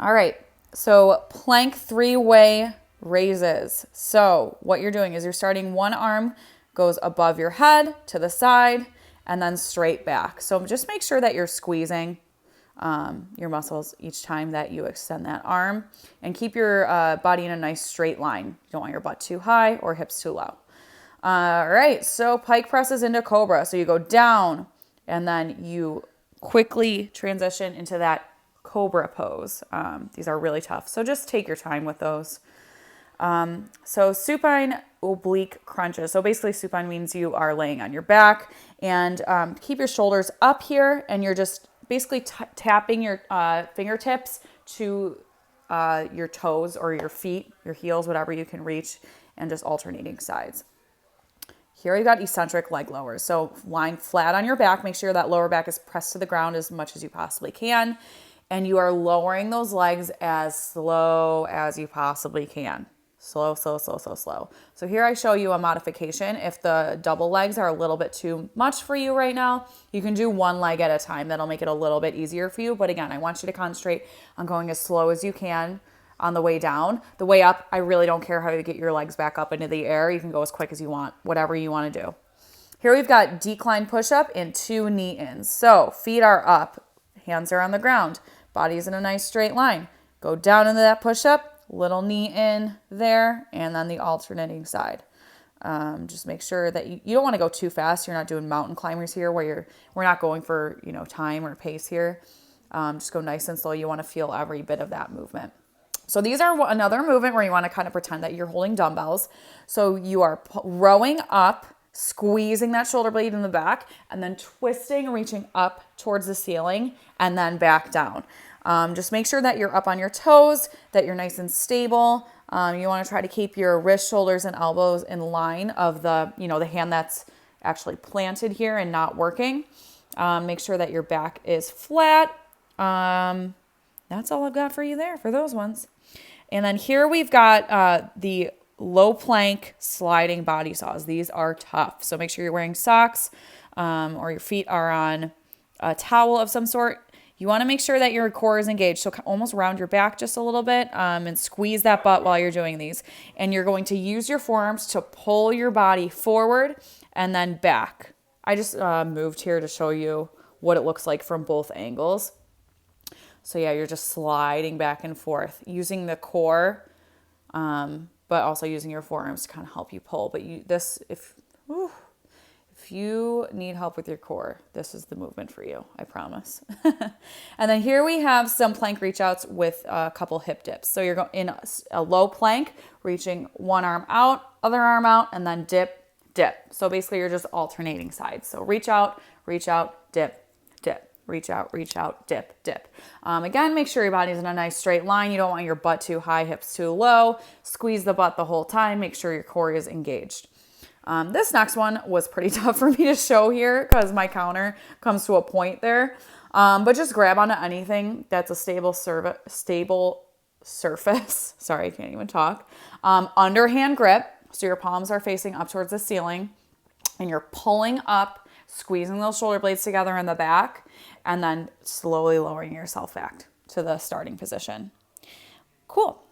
All right, so plank 3-way raises. So what you're doing is you're starting one arm goes above your head to the side and then straight back. So just make sure that you're squeezing your muscles each time that you extend that arm, and keep your body in a nice straight line. You don't want your butt too high or hips too low. All right, so pike presses into cobra. So you go down and then you quickly transition into that cobra pose. These are really tough, so just take your time with those. So supine oblique crunches. So basically supine means you are laying on your back, and keep your shoulders up here, and you're just basically tapping your fingertips to your toes or your feet, your heels, whatever you can reach, and just alternating sides. Here you've got eccentric leg lowers. So lying flat on your back, make sure that lower back is pressed to the ground as much as you possibly can. And you are lowering those legs as slow as you possibly can. Slow, slow, slow, slow, slow. So here I show you a modification. If the double legs are a little bit too much for you right now, you can do one leg at a time. That'll make it a little bit easier for you. But again, I want you to concentrate on going as slow as you can on the way down. The way up, I really don't care how you get your legs back up into the air. You can go as quick as you want, whatever you want to do. Here we've got decline push-up and 2 knee-ins. So feet are up, hands are on the ground, body's in a nice straight line. Go down into that push-up, little knee in there, and then the alternating side. Just make sure that you don't want to go too fast. You're not doing mountain climbers here where we're not going for, time or pace here. Just go nice and slow. You want to feel every bit of that movement. So these are another movement where you want to kind of pretend that you're holding dumbbells. So you are rowing up, squeezing that shoulder blade in the back, and then twisting and reaching up towards the ceiling and then back down. Just make sure that you're up on your toes, that you're nice and stable. You want to try to keep your wrists, shoulders, and elbows in line of the hand that's actually planted here and not working. Make sure that your back is flat. That's all I've got for you there for those ones. And then here we've got the low plank sliding body saws. These are tough. So make sure you're wearing socks or your feet are on a towel of some sort. You want to make sure that your core is engaged. So almost round your back just a little bit and squeeze that butt while you're doing these. And you're going to use your forearms to pull your body forward and then back. I just moved here to show you what it looks like from both angles. So yeah, you're just sliding back and forth using the core, but also using your forearms to kind of help you pull. But if you need help with your core, this is the movement for you, I promise. And then here we have some plank reach outs with a couple hip dips. So you're going in a low plank, reaching one arm out, other arm out, and then dip, dip. So basically you're just alternating sides. So reach out, dip, dip. Reach out, dip, dip. Again, make sure your body's in a nice straight line. You don't want your butt too high, hips too low. Squeeze the butt the whole time. Make sure your core is engaged. This next one was pretty tough for me to show here because my counter comes to a point there. But just grab onto anything that's a stable surface. Sorry, I can't even talk. Underhand grip. So your palms are facing up towards the ceiling and you're pulling up, squeezing those shoulder blades together in the back, and then slowly lowering yourself back to the starting position. Cool.